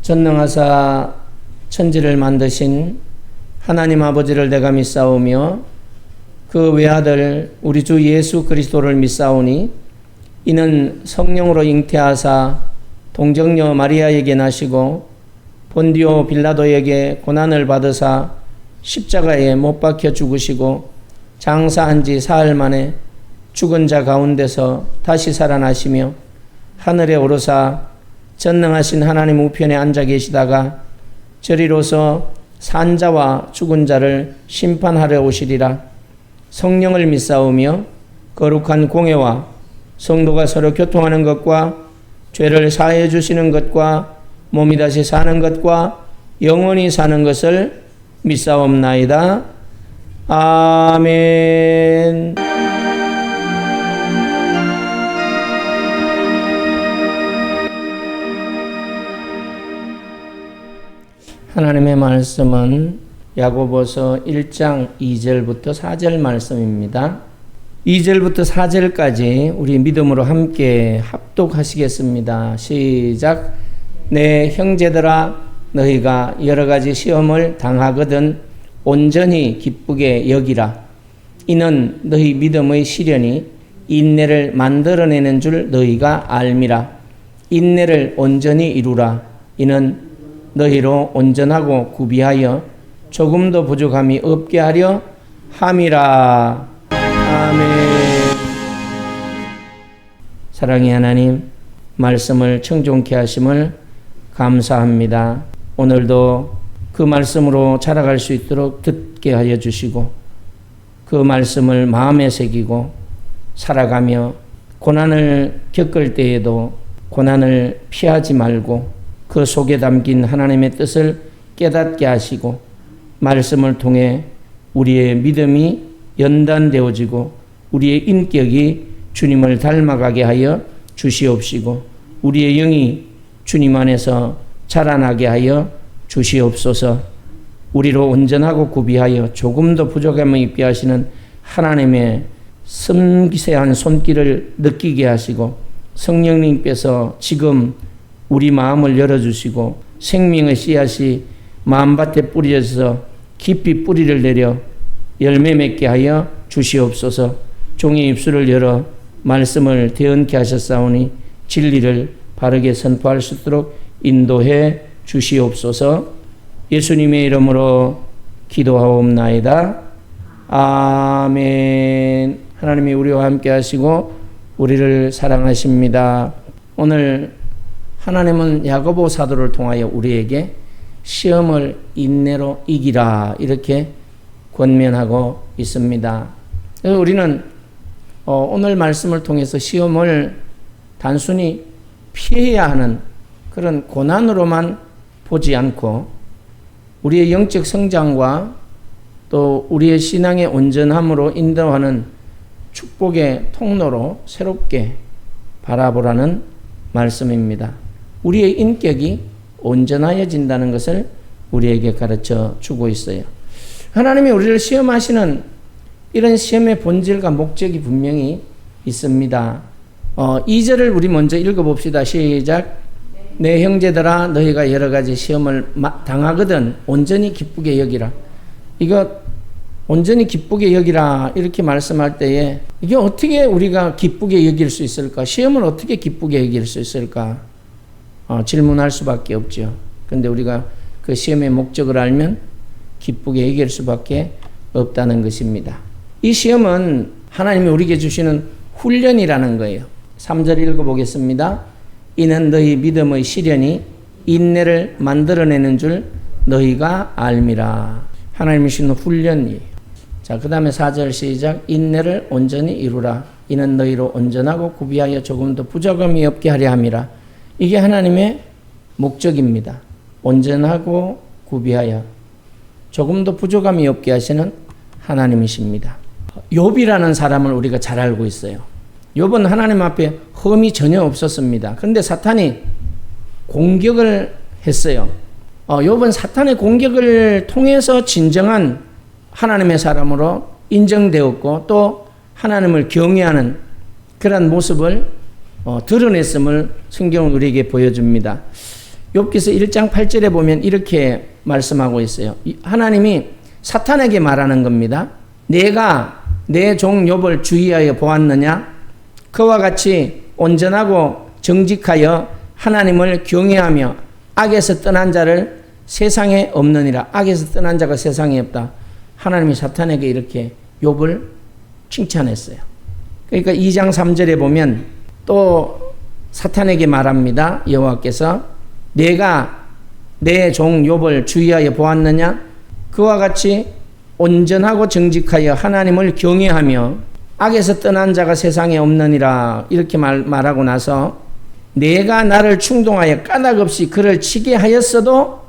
전능하사 천지를 만드신 하나님 아버지를 내가 믿사오며 그 외아들 우리 주 예수 그리스도를 믿사오니 이는 성령으로 잉태하사 동정녀 마리아에게 나시고 본디오 빌라도에게 고난을 받으사 십자가에 못 박혀 죽으시고 장사한 지 사흘 만에 죽은 자 가운데서 다시 살아나시며 하늘에 오르사 전능하신 하나님 우편에 앉아 계시다가 저리로서 산자와 죽은 자를 심판하러 오시리라. 성령을 믿사오며 거룩한 공회와 성도가 서로 교통하는 것과 죄를 사해 주시는 것과 몸이 다시 사는 것과 영원히 사는 것을 믿사옵나이다. 아멘. 하나님의 말씀은 야고보서 1장 2절부터 4절 말씀입니다. 2절부터 4절까지 우리 믿음으로 함께 합독하시겠습니다. 시작. 내 형제들아 너희가 여러 가지 시험을 당하거든 온전히 기쁘게 여기라. 이는 너희 믿음의 시련이 인내를 만들어내는 줄 너희가 알미라. 인내를 온전히 이루라. 이는 너희로 온전하고 구비하여 조금도 부족함이 없게 하려 함이라. 아멘. 사랑의 하나님, 말씀을 청종케 하심을 감사합니다. 오늘도 그 말씀으로 자라갈 수 있도록 듣게 하여 주시고 그 말씀을 마음에 새기고 살아가며 고난을 겪을 때에도 고난을 피하지 말고 그 속에 담긴 하나님의 뜻을 깨닫게 하시고 말씀을 통해 우리의 믿음이 연단되어지고 우리의 인격이 주님을 닮아가게 하여 주시옵시고 우리의 영이 주님 안에서 자라나게 하여 주시옵소서. 우리로 온전하고 구비하여 조금도 부족함을 입게 하시는 하나님의 섬세한 손길을 느끼게 하시고 성령님께서 지금 우리 마음을 열어주시고 생명의 씨앗이 마음밭에 뿌려져서 깊이 뿌리를 내려 열매 맺게 하여 주시옵소서. 종의 입술을 열어 말씀을 대언케 하셨사오니 진리를 바르게 선포할 수 있도록 인도해 주시옵소서. 예수님의 이름으로 기도하옵나이다. 아멘. 하나님이 우리와 함께 하시고 우리를 사랑하십니다. 오늘 하나님은 야고보 사도를 통하여 우리에게 시험을 인내로 이기라 이렇게 권면하고 있습니다. 그래서 우리는 오늘 말씀을 통해서 시험을 단순히 피해야 하는 그런 고난으로만 보지 않고 우리의 영적 성장과 또 우리의 신앙의 온전함으로 인도하는 축복의 통로로 새롭게 바라보라는 말씀입니다. 우리의 인격이 온전하여진다는 것을 우리에게 가르쳐 주고 있어요. 하나님이 우리를 시험하시는 이런 시험의 본질과 목적이 분명히 있습니다. 2절을 우리 먼저 읽어봅시다. 시작. 내 형제들아 너희가 여러 가지 시험을 당하거든 온전히 기쁘게 여기라. 이거 온전히 기쁘게 여기라 이렇게 말씀할 때에 이게 어떻게 우리가 기쁘게 여길 수 있을까? 시험을 어떻게 기쁘게 여길 수 있을까? 질문할 수밖에 없죠. 그런데 우리가 그 시험의 목적을 알면 기쁘게 여길 수밖에 없다는 것입니다. 이 시험은 하나님이 우리에게 주시는 훈련이라는 거예요. 3절 읽어보겠습니다. 이는 너희 믿음의 시련이 인내를 만들어내는 줄 너희가 알미라. 하나님이 주시는 훈련이에요. 자, 그 다음에 4절 시작. 인내를 온전히 이루라. 이는 너희로 온전하고 구비하여 조금도 부족함이 없게 하려 함이라. 이게 하나님의 목적입니다. 온전하고 구비하여 조금도 부족함이 없게 하시는 하나님이십니다. 욥이라는 사람을 우리가 잘 알고 있어요. 욥은 하나님 앞에 흠이 전혀 없었습니다. 그런데 사탄이 공격을 했어요. 욥은 사탄의 공격을 통해서 진정한 하나님의 사람으로 인정되었고 또 하나님을 경외하는 그런 모습을 드러냈음을 성경은 우리에게 보여줍니다. 욥기서 1장 8절에 보면 이렇게 말씀하고 있어요. 하나님이 사탄에게 말하는 겁니다. 내가 내 종 욥을 주의하여 보았느냐? 그와 같이 온전하고 정직하여 하나님을 경외하며 악에서 떠난 자를 세상에 없느니라. 악에서 떠난 자가 세상에 없다. 하나님이 사탄에게 이렇게 욥을 칭찬했어요. 그러니까 2장 3절에 보면 또 사탄에게 말합니다. 여호와께서 내가 내 종 욥을 주의하여 보았느냐? 그와 같이 온전하고 정직하여 하나님을 경외하며 악에서 떠난 자가 세상에 없느니라. 이렇게 말하고 나서 내가 나를 충동하여 까닭없이 그를 치게 하였어도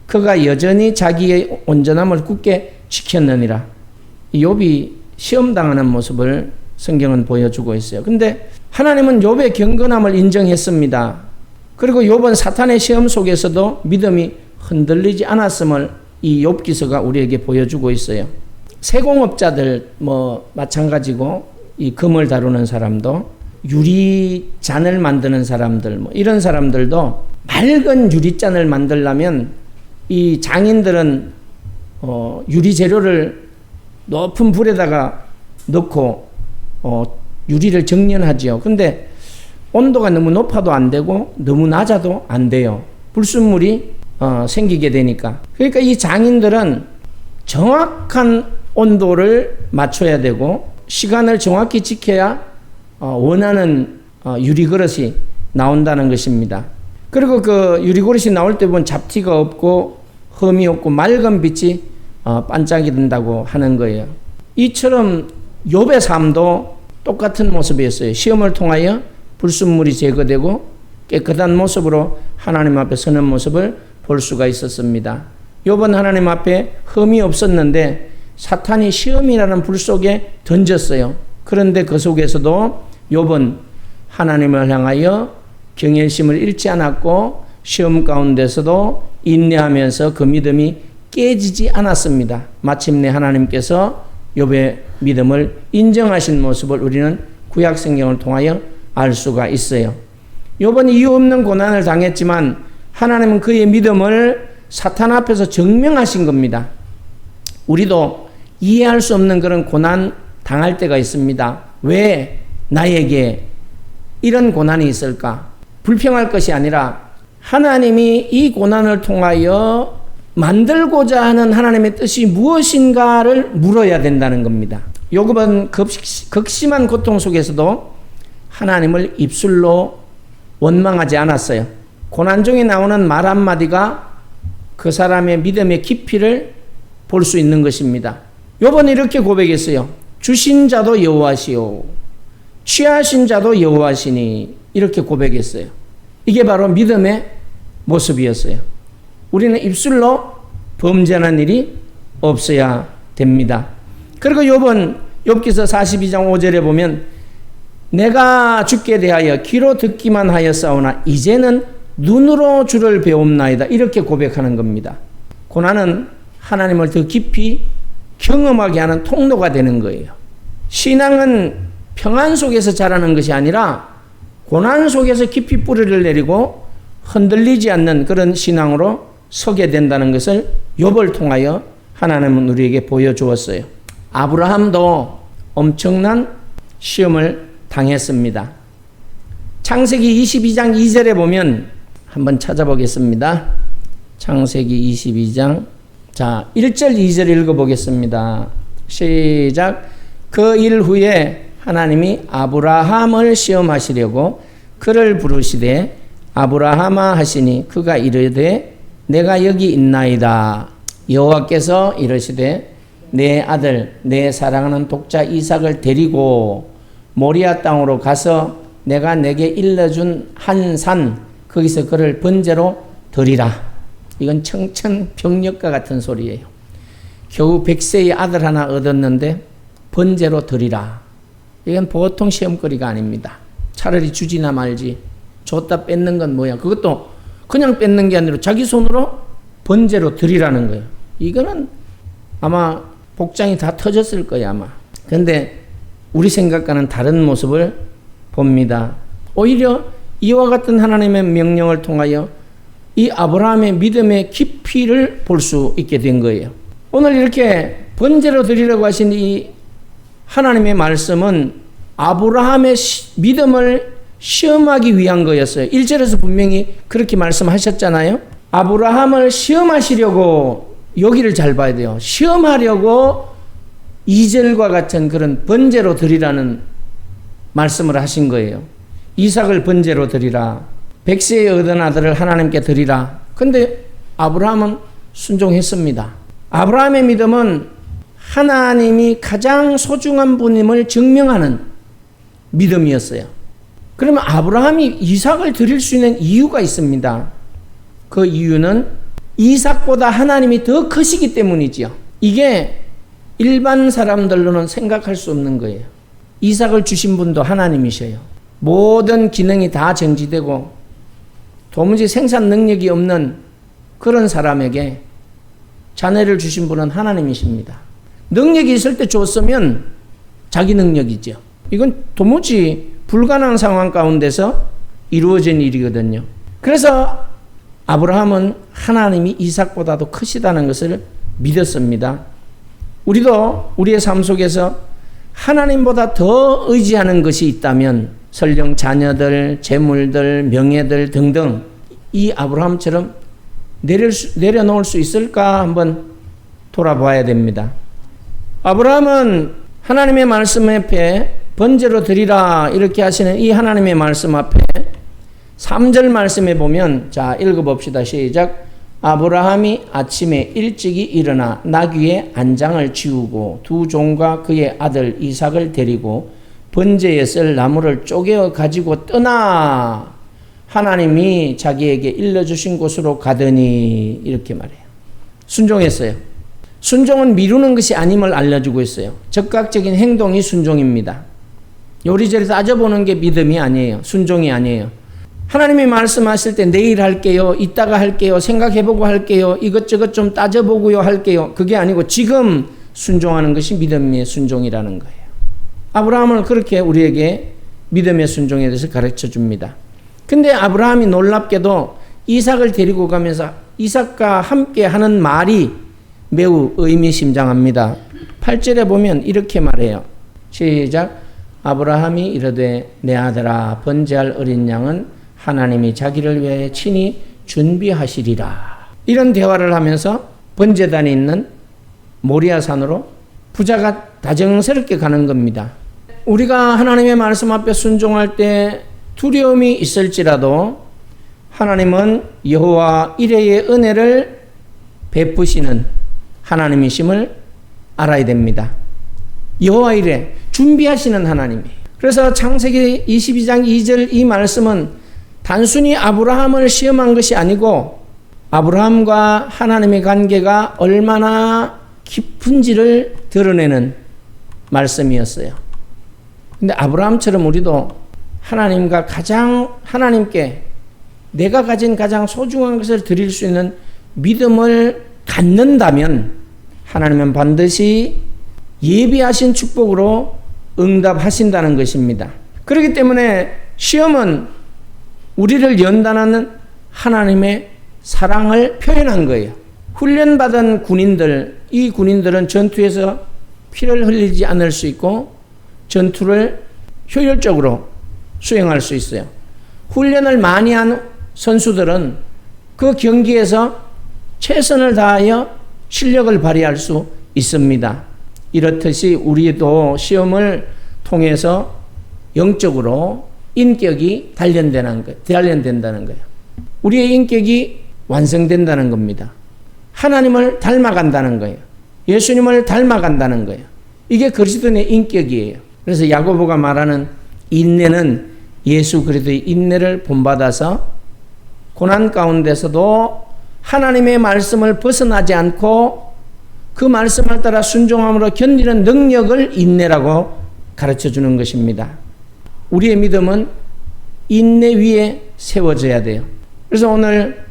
그가 여전히 자기의 온전함을 굳게 지켰느니라. 욥이 시험당하는 모습을 성경은 보여주고 있어요. 근데 하나님은 욥의 경건함을 인정했습니다. 그리고 욥은 사탄의 시험 속에서도 믿음이 흔들리지 않았음을 이 욥기서가 우리에게 보여주고 있어요. 세공업자들 마찬가지고 이 금을 다루는 사람도 유리잔을 만드는 사람들 이런 사람들도 맑은 유리잔을 만들려면 이 장인들은 유리 재료를 높은 불에다가 넣고 유리를 정련하지요. 근데 온도가 너무 높아도 안 되고 너무 낮아도 안 돼요. 불순물이 생기게 되니까. 그러니까 이 장인들은 정확한 온도를 맞춰야 되고 시간을 정확히 지켜야 원하는 유리 그릇이 나온다는 것입니다. 그리고 그 유리 그릇이 나올 때 보면 잡티가 없고 흠이 없고 맑은 빛이 반짝인다고 하는 거예요. 이처럼 욥의 삶도 똑같은 모습이었어요. 시험을 통하여 불순물이 제거되고 깨끗한 모습으로 하나님 앞에 서는 모습을 볼 수가 있었습니다. 욥은 하나님 앞에 흠이 없었는데 사탄이 시험이라는 불 속에 던졌어요. 그런데 그 속에서도 욥은 하나님을 향하여 경외심을 잃지 않았고 시험 가운데서도 인내하면서 그 믿음이 깨지지 않았습니다. 마침내 하나님께서 욥의 믿음을 인정하신 모습을 우리는 구약 성경을 통하여 알 수가 있어요. 욥은 이유 없는 고난을 당했지만 하나님은 그의 믿음을 사탄 앞에서 증명하신 겁니다. 우리도 이해할 수 없는 그런 고난 당할 때가 있습니다. 왜 나에게 이런 고난이 있을까? 불평할 것이 아니라 하나님이 이 고난을 통하여 만들고자 하는 하나님의 뜻이 무엇인가를 물어야 된다는 겁니다. 욥은 극심한 고통 속에서도 하나님을 입술로 원망하지 않았어요. 고난 중에 나오는 말 한마디가 그 사람의 믿음의 깊이를 볼 수 있는 것입니다. 욥은 이렇게 고백했어요. 주신 자도 여호와시오 취하신 자도 여호와시니 이렇게 고백했어요. 이게 바로 믿음의 모습이었어요. 우리는 입술로 범죄하는 일이 없어야 됩니다. 그리고 욥은 욥기서 42장 5절에 보면 내가 주께 대하여 귀로 듣기만 하였사오나 이제는 눈으로 주를 배움나이다 이렇게 고백하는 겁니다. 고난은 하나님을 더 깊이 경험하게 하는 통로가 되는 거예요. 신앙은 평안 속에서 자라는 것이 아니라 고난 속에서 깊이 뿌리를 내리고 흔들리지 않는 그런 신앙으로 서게 된다는 것을 욥을 통하여 하나님은 우리에게 보여주었어요. 아브라함도 엄청난 시험을 당했습니다. 창세기 22장 2절에 보면 한번 찾아보겠습니다. 창세기 22장 1절 2절 읽어보겠습니다. 시작. 그 일 후에 하나님이 아브라함을 시험하시려고 그를 부르시되 아브라함아 하시니 그가 이르되 내가 여기 있나이다. 여호와께서 이르시되 내 아들 내 사랑하는 독자 이삭을 데리고 모리아 땅으로 가서 내가 내게 일러준 한 산 거기서 그를 번제로 드리라. 이건 청천벽력과 같은 소리예요. 겨우 100세의 아들 하나 얻었는데 번제로 드리라. 이건 보통 시험거리가 아닙니다. 차라리 주지나 말지. 줬다 뺏는 건 뭐야? 그것도 그냥 뺏는 게 아니라 자기 손으로 번제로 드리라는 거예요. 이거는 아마 복장이 다 터졌을 거예요, 아마. 그런데 우리 생각과는 다른 모습을 봅니다. 오히려 이와 같은 하나님의 명령을 통하여 이 아브라함의 믿음의 깊이를 볼 수 있게 된 거예요. 오늘 이렇게 번제로 드리려고 하신 이 하나님의 말씀은 아브라함의 믿음을 시험하기 위한 거였어요. 1절에서 분명히 그렇게 말씀하셨잖아요. 아브라함을 시험하시려고, 여기를 잘 봐야 돼요. 시험하려고 2절과 같은 그런 번제로 드리라는 말씀을 하신 거예요. 이삭을 번제로 드리라. 100세에 얻은 아들을 하나님께 드리라. 근데 아브라함은 순종했습니다. 아브라함의 믿음은 하나님이 가장 소중한 분임을 증명하는 믿음이었어요. 그러면 아브라함이 이삭을 드릴 수 있는 이유가 있습니다. 그 이유는 이삭보다 하나님이 더 크시기 때문이지요. 이게 일반 사람들로는 생각할 수 없는 거예요. 이삭을 주신 분도 하나님이셔요. 모든 기능이 다 정지되고 도무지 생산 능력이 없는 그런 사람에게 자녀를 주신 분은 하나님이십니다. 능력이 있을 때 줬으면 자기 능력이죠. 이건 도무지 불가능한 상황 가운데서 이루어진 일이거든요. 그래서 아브라함은 하나님이 이삭보다도 크시다는 것을 믿었습니다. 우리도 우리의 삶 속에서 하나님보다 더 의지하는 것이 있다면 설령 자녀들, 재물들, 명예들 등등 이 아브라함처럼 내려놓을 수 있을까 한번 돌아봐야 됩니다. 아브라함은 하나님의 말씀 앞에 번제로 드리라 이렇게 하시는 이 하나님의 말씀 앞에 3절 말씀에 보면, 자 읽어봅시다. 시작. 아브라함이 아침에 일찍이 일어나 나귀의 안장을 지우고 두 종과 그의 아들 이삭을 데리고 번제에 쓸 나무를 쪼개어 가지고 떠나 하나님이 자기에게 일러주신 곳으로 가더니, 이렇게 말해요. 순종했어요. 순종은 미루는 것이 아님을 알려주고 있어요. 적극적인 행동이 순종입니다. 요리조리 따져보는 게 믿음이 아니에요. 순종이 아니에요. 하나님이 말씀하실 때 내일 할게요, 이따가 할게요, 생각해보고 할게요, 이것저것 좀 따져보고요 할게요, 그게 아니고 지금 순종하는 것이 믿음의 순종이라는 거예요. 아브라함을 그렇게 우리에게 믿음의 순종에 대해서 가르쳐 줍니다. 근데 아브라함이 놀랍게도 이삭을 데리고 가면서 이삭과 함께 하는 말이 매우 의미심장합니다. 8절에 보면 이렇게 말해요. 시작. 아브라함이 이르되 내 아들아 번제할 어린 양은 하나님이 자기를 위해 친히 준비하시리라. 이런 대화를 하면서 번제단이 있는 모리아산으로 부자가 다정스럽게 가는 겁니다. 우리가 하나님의 말씀 앞에 순종할 때 두려움이 있을지라도 하나님은 여호와 이레의 은혜를 베푸시는 하나님이심을 알아야 됩니다. 여호와 이레, 준비하시는 하나님이에요. 그래서 창세기 22장 2절 이 말씀은 단순히 아브라함을 시험한 것이 아니고 아브라함과 하나님의 관계가 얼마나 깊은지를 드러내는 말씀이었어요. 근데 아브라함처럼 우리도 하나님과 하나님께 내가 가진 가장 소중한 것을 드릴 수 있는 믿음을 갖는다면 하나님은 반드시 예비하신 축복으로 응답하신다는 것입니다. 그렇기 때문에 시험은 우리를 연단하는 하나님의 사랑을 표현한 거예요. 훈련받은 군인들, 이 군인들은 전투에서 피를 흘리지 않을 수 있고 전투를 효율적으로 수행할 수 있어요. 훈련을 많이 한 선수들은 그 경기에서 최선을 다하여 실력을 발휘할 수 있습니다. 이렇듯이 우리도 시험을 통해서 영적으로 인격이 단련된다는 거예요. 우리의 인격이 완성된다는 겁니다. 하나님을 닮아간다는 거예요. 예수님을 닮아간다는 거예요. 이게 그리스도인의 인격이에요. 그래서 야고보가 말하는 인내는 예수 그리스도의 인내를 본받아서 고난 가운데서도 하나님의 말씀을 벗어나지 않고 그 말씀을 따라 순종함으로 견디는 능력을 인내라고 가르쳐주는 것입니다. 우리의 믿음은 인내 위에 세워져야 돼요. 그래서 오늘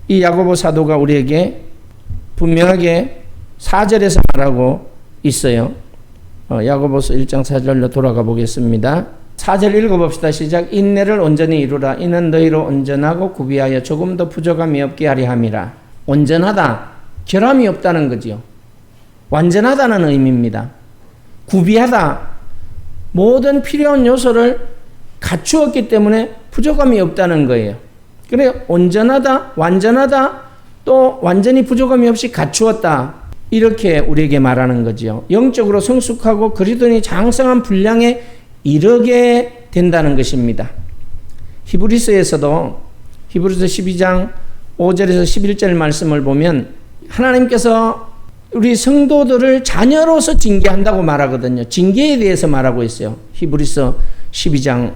이 야고보 사도가 우리에게 분명하게 4절에서 말하고 있어요. 야고보서 1장 4절로 돌아가 보겠습니다. 4절 읽어봅시다. 시작. 인내를 온전히 이루라. 이는 너희로 온전하고 구비하여 조금도 부족함이 없게 하려 함이라. 온전하다, 결함이 없다는 거지요. 완전하다는 의미입니다. 구비하다, 모든 필요한 요소를 갖추었기 때문에 부족함이 없다는 거예요. 그래, 온전하다, 완전하다, 또 완전히 부족함이 없이 갖추었다, 이렇게 우리에게 말하는 거지요. 영적으로 성숙하고 그리스도인이 장성한 분량에 이르게 된다는 것입니다. 히브리서에서도 히브리서 12장 5절에서 11절 말씀을 보면 하나님께서 우리 성도들을 자녀로서 징계한다고 말하거든요. 징계에 대해서 말하고 있어요. 히브리서 12장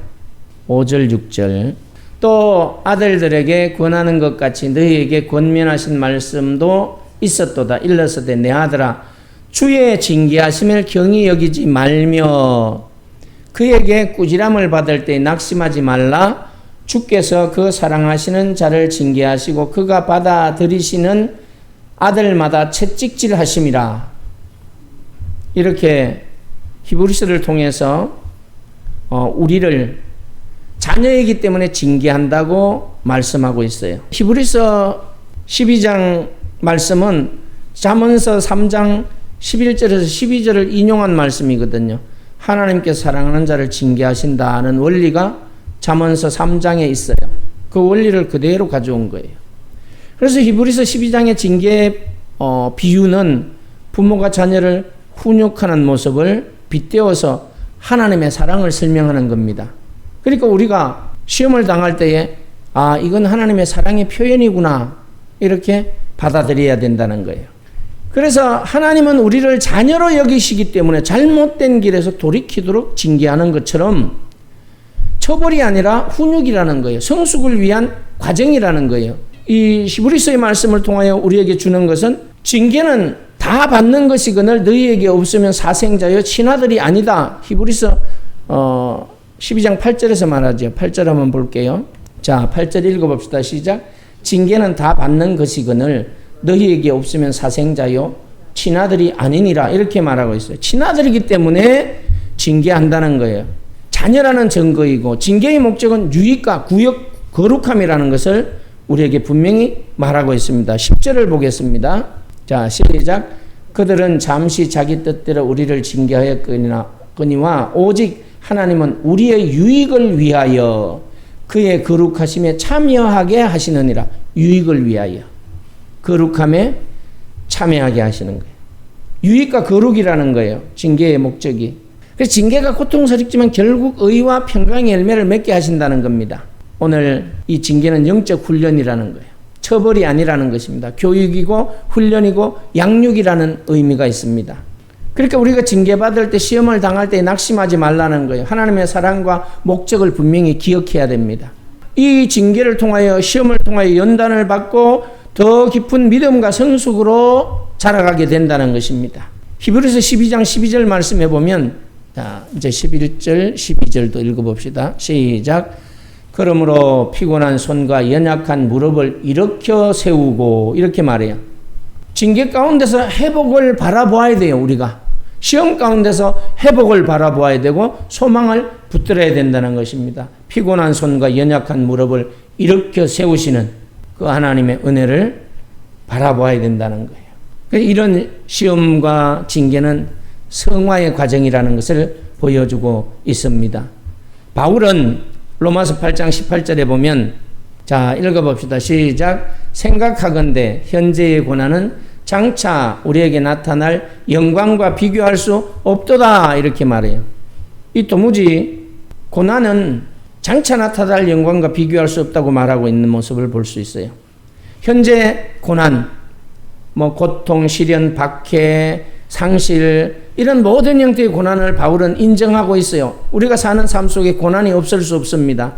5절 6절. 또 아들들에게 권하는 것 같이 너희에게 권면하신 말씀도 있었도다. 일러서되 내 아들아 주의 징계하심을 경히 여기지 말며 그에게 꾸지람을 받을 때 낙심하지 말라. 주께서 그 사랑하시는 자를 징계하시고 그가 받아들이시는 아들마다 채찍질하심이라. 이렇게 히브리서를 통해서 우리를 자녀이기 때문에 징계한다고 말씀하고 있어요. 히브리서 12장 말씀은 잠언서 3장 11절에서 12절을 인용한 말씀이거든요. 하나님께서 사랑하는 자를 징계하신다는 원리가 잠언서 3장에 있어요. 그 원리를 그대로 가져온 거예요. 그래서 히브리서 12장의 징계 비유는 부모가 자녀를 훈육하는 모습을 빗대어서 하나님의 사랑을 설명하는 겁니다. 그러니까 우리가 시험을 당할 때에 이건 하나님의 사랑의 표현이구나, 이렇게 받아들여야 된다는 거예요. 그래서 하나님은 우리를 자녀로 여기시기 때문에 잘못된 길에서 돌이키도록 징계하는 것처럼 처벌이 아니라 훈육이라는 거예요. 성숙을 위한 과정이라는 거예요. 이 히브리서의 말씀을 통하여 우리에게 주는 것은 징계는 다 받는 것이거늘 너희에게 없으면 사생자여 친아들이 아니다. 히브리서 12장 8절에서 말하죠. 8절 한번 볼게요. 자, 8절 읽어봅시다. 시작. 징계는 다 받는 것이거늘 너희에게 없으면 사생자요 친아들이 아니니라. 이렇게 말하고 있어요. 친아들이기 때문에 징계한다는 거예요. 자녀라는 증거이고 징계의 목적은 유익과 구역, 거룩함이라는 것을 우리에게 분명히 말하고 있습니다. 10절을 보겠습니다. 자, 시작. 그들은 잠시 자기 뜻대로 우리를 징계하였거니와 오직 하나님은 우리의 유익을 위하여 그의 거룩하심에 참여하게 하시느니라. 유익을 위하여 거룩함에 참여하게 하시는 거예요. 유익과 거룩이라는 거예요. 징계의 목적이. 그래서 징계가 고통스럽지만 결국 의와 평강의 열매를 맺게 하신다는 겁니다. 오늘 이 징계는 영적 훈련이라는 거예요. 처벌이 아니라는 것입니다. 교육이고 훈련이고 양육이라는 의미가 있습니다. 그러니까 우리가 징계받을 때, 시험을 당할 때 낙심하지 말라는 거예요. 하나님의 사랑과 목적을 분명히 기억해야 됩니다. 이 징계를 통하여, 시험을 통하여 연단을 받고 더 깊은 믿음과 성숙으로 자라가게 된다는 것입니다. 히브리서 12장 12절 말씀해 보면, 자, 이제 11절, 12절도 읽어봅시다. 시작. 그러므로 피곤한 손과 연약한 무릎을 일으켜 세우고, 이렇게 말해요. 징계 가운데서 회복을 바라보아야 돼요. 우리가 시험 가운데서 회복을 바라보아야 되고 소망을 붙들어야 된다는 것입니다. 피곤한 손과 연약한 무릎을 일으켜 세우시는 그 하나님의 은혜를 바라보아야 된다는 거예요. 이런 시험과 징계는 성화의 과정이라는 것을 보여주고 있습니다. 바울은 로마서 8장 18절에 보면, 자, 읽어봅시다. 시작. 생각하건대 현재의 고난은 장차 우리에게 나타날 영광과 비교할 수 없도다. 이렇게 말해요. 이 도무지 고난은 장차 나타날 영광과 비교할 수 없다고 말하고 있는 모습을 볼 수 있어요. 현재 고난, 고통, 시련, 박해, 상실, 이런 모든 형태의 고난을 바울은 인정하고 있어요. 우리가 사는 삶 속에 고난이 없을 수 없습니다.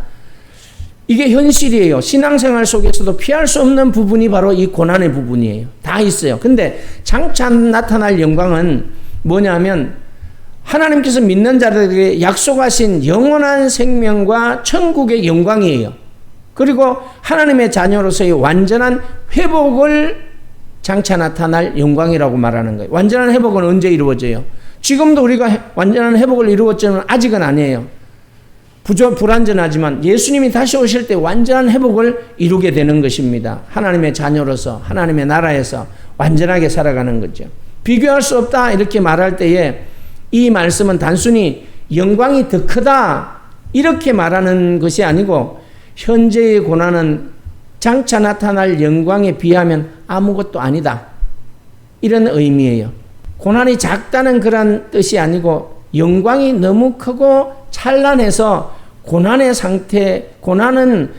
이게 현실이에요. 신앙생활 속에서도 피할 수 없는 부분이 바로 이 고난의 부분이에요. 다 있어요. 근데 장차 나타날 영광은 뭐냐면 하나님께서 믿는 자들에게 약속하신 영원한 생명과 천국의 영광이에요. 그리고 하나님의 자녀로서의 완전한 회복을 장차 나타날 영광이라고 말하는 거예요. 완전한 회복은 언제 이루어져요? 지금도 우리가 완전한 회복을 이루었지만 아직은 아니에요. 불완전하지만 예수님이 다시 오실 때 완전한 회복을 이루게 되는 것입니다. 하나님의 자녀로서 하나님의 나라에서 완전하게 살아가는 거죠. 비교할 수 없다 이렇게 말할 때에 이 말씀은 단순히 영광이 더 크다 이렇게 말하는 것이 아니고 현재의 고난은 장차 나타날 영광에 비하면 아무것도 아니다 이런 의미예요. 고난이 작다는 그런 뜻이 아니고 영광이 너무 크고 찬란해서 고난은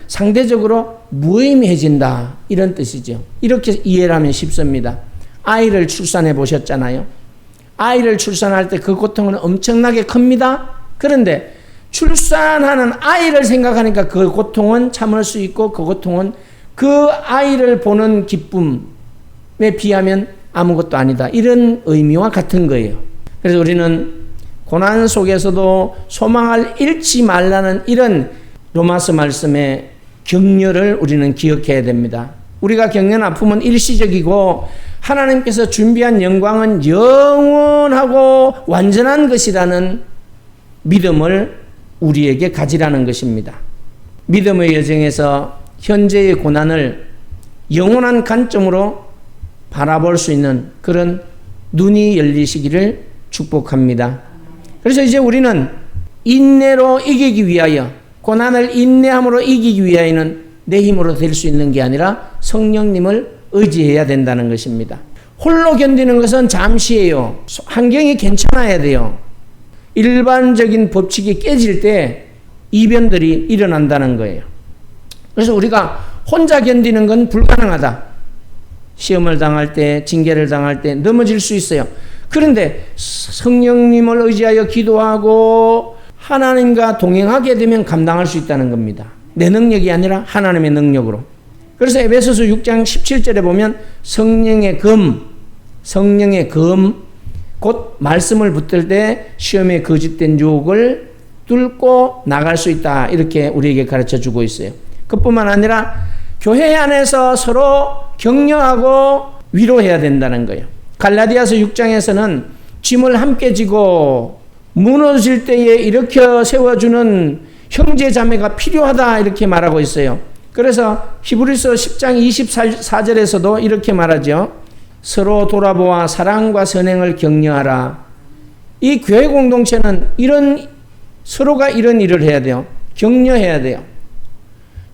상대적으로 무의미해진다 이런 뜻이죠. 이렇게 이해를 하면 쉽습니다. 아이를 출산해 보셨잖아요. 아이를 출산할 때 그 고통은 엄청나게 큽니다. 그런데 출산하는 아이를 생각하니까 그 고통은 참을 수 있고 그 고통은 그 아이를 보는 기쁨에 비하면 아무것도 아니다. 이런 의미와 같은 거예요. 그래서 우리는 고난 속에서도 소망을 잃지 말라는 이런 로마서 말씀의 격려를 우리는 기억해야 됩니다. 우리가 겪는 아픔은 일시적이고 하나님께서 준비한 영광은 영원하고 완전한 것이라는 믿음을 우리에게 가지라는 것입니다. 믿음의 여정에서 현재의 고난을 영원한 관점으로 바라볼 수 있는 그런 눈이 열리시기를 축복합니다. 그래서 이제 우리는 인내로 이기기 위하여, 고난을 인내함으로 이기기 위하여는 내 힘으로 될 수 있는 게 아니라 성령님을 의지해야 된다는 것입니다. 홀로 견디는 것은 잠시예요. 환경이 괜찮아야 돼요. 일반적인 법칙이 깨질 때 이변들이 일어난다는 거예요. 그래서 우리가 혼자 견디는 건 불가능하다. 시험을 당할 때, 징계를 당할 때 넘어질 수 있어요. 그런데 성령님을 의지하여 기도하고 하나님과 동행하게 되면 감당할 수 있다는 겁니다. 내 능력이 아니라 하나님의 능력으로. 그래서 에베소서 6장 17절에 보면 성령의 검, 곧 말씀을 붙들 때 시험에 거짓된 유혹을 뚫고 나갈 수 있다. 이렇게 우리에게 가르쳐 주고 있어요. 그뿐만 아니라 교회 안에서 서로 격려하고 위로해야 된다는 거예요. 갈라디아서 6장에서는 짐을 함께 지고 무너질 때에 일으켜 세워주는 형제 자매가 필요하다 이렇게 말하고 있어요. 그래서 히브리서 10장 24절에서도 이렇게 말하죠. 서로 돌아보아 사랑과 선행을 격려하라. 이 교회 공동체는 서로가 이런 일을 해야 돼요. 격려해야 돼요.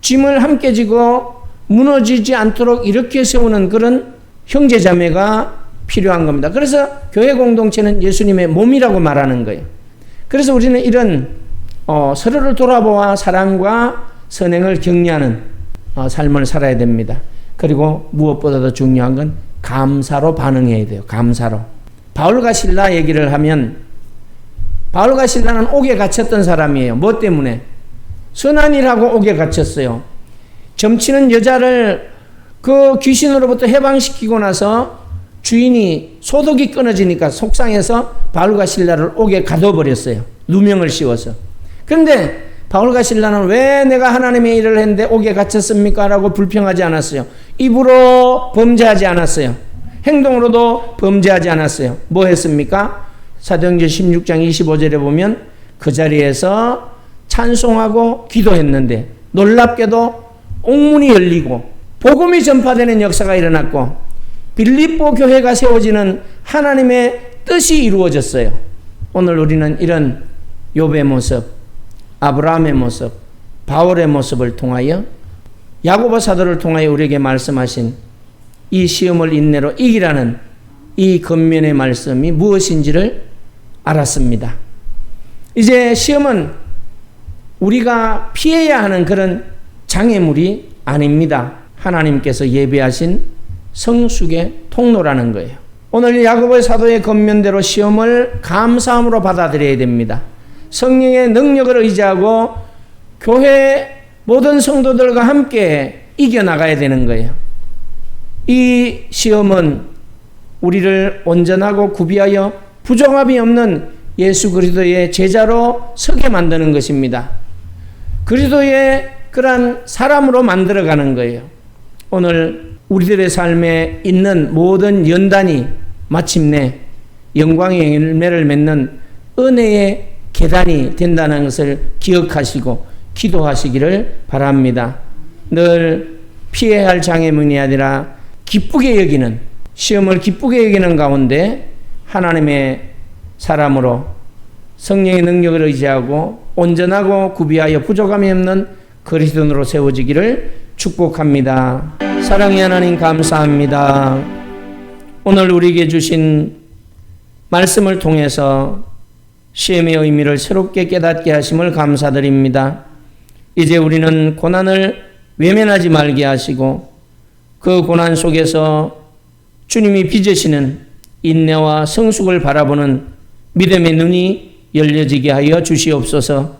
짐을 함께 지고 무너지지 않도록 일으켜 세우는 그런 형제 자매가 필요한 겁니다. 그래서 교회 공동체는 예수님의 몸이라고 말하는 거예요. 그래서 우리는 이런 서로를 돌아보아 사랑과 선행을 격려하는 삶을 살아야 됩니다. 그리고 무엇보다도 중요한 건 감사로 반응해야 돼요. 감사로. 바울과 실라 얘기를 하면 바울과 실라는 옥에 갇혔던 사람이에요. 뭐 때문에? 선한 일하고 옥에 갇혔어요. 점치는 여자를 그 귀신으로부터 해방시키고 나서 주인이 소득이 끊어지니까 속상해서 바울과 실라를 옥에 가둬버렸어요. 누명을 씌워서. 그런데 바울과 실라는 왜 내가 하나님의 일을 했는데 옥에 갇혔습니까? 라고 불평하지 않았어요. 입으로 범죄하지 않았어요. 행동으로도 범죄하지 않았어요. 뭐 했습니까? 사도행전 16장 25절에 보면 그 자리에서 찬송하고 기도했는데 놀랍게도 옥문이 열리고 복음이 전파되는 역사가 일어났고 빌립보 교회가 세워지는 하나님의 뜻이 이루어졌어요. 오늘 우리는 이런 욥의 모습, 아브라함의 모습, 바울의 모습을 통하여 야고보 사도를 통하여 우리에게 말씀하신 이 시험을 인내로 이기라는 이 겉면의 말씀이 무엇인지를 알았습니다. 이제 시험은 우리가 피해야 하는 그런 장애물이 아닙니다. 하나님께서 예비하신 성숙의 통로라는 거예요. 오늘 야고보 사도의 겉면대로 시험을 감사함으로 받아들여야 됩니다. 성령의 능력을 의지하고 교회 모든 성도들과 함께 이겨나가야 되는 거예요. 이 시험은 우리를 온전하고 구비하여 부정함이 없는 예수 그리스도의 제자로 서게 만드는 것입니다. 그리스도의 그러한 사람으로 만들어가는 거예요. 오늘 우리들의 삶에 있는 모든 연단이 마침내 영광의 열매를 맺는 은혜의 계단이 된다는 것을 기억하시고 기도하시기를 바랍니다. 늘 피해야 할 장애물이 아니라 기쁘게 여기는, 시험을 기쁘게 여기는 가운데 하나님의 사람으로 성령의 능력을 의지하고 온전하고 구비하여 부족함이 없는 그리스도인으로 세워지기를 축복합니다. 사랑의 하나님 감사합니다. 오늘 우리에게 주신 말씀을 통해서 시험의 의미를 새롭게 깨닫게 하심을 감사드립니다. 이제 우리는 고난을 외면하지 말게 하시고 그 고난 속에서 주님이 빚으시는 인내와 성숙을 바라보는 믿음의 눈이 열려지게 하여 주시옵소서.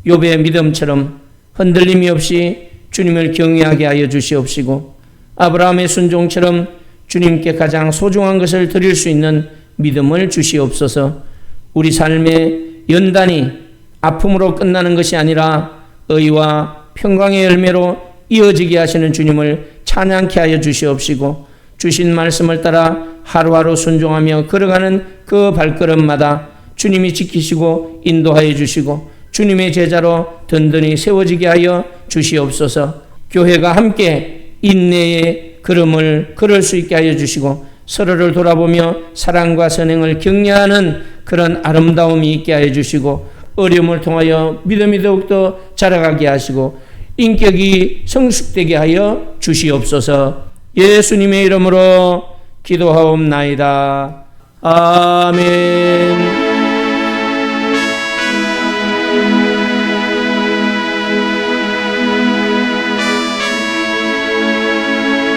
욥의 믿음처럼 흔들림이 없이 주님을 경외하게 하여 주시옵시고 아브라함의 순종처럼 주님께 가장 소중한 것을 드릴 수 있는 믿음을 주시옵소서. 우리 삶의 연단이 아픔으로 끝나는 것이 아니라 의와 평강의 열매로 이어지게 하시는 주님을 찬양케 하여 주시옵시고 주신 말씀을 따라 하루하루 순종하며 걸어가는 그 발걸음마다 주님이 지키시고 인도하여 주시고 주님의 제자로 든든히 세워지게 하여 주시옵소서. 교회가 함께 인내의 걸음을 걸을 수 있게 하여 주시고 서로를 돌아보며 사랑과 선행을 격려하는 그런 아름다움이 있게 하여 주시고 어려움을 통하여 믿음이 더욱더 자라가게 하시고 인격이 성숙되게 하여 주시옵소서. 예수님의 이름으로 기도하옵나이다. 아멘.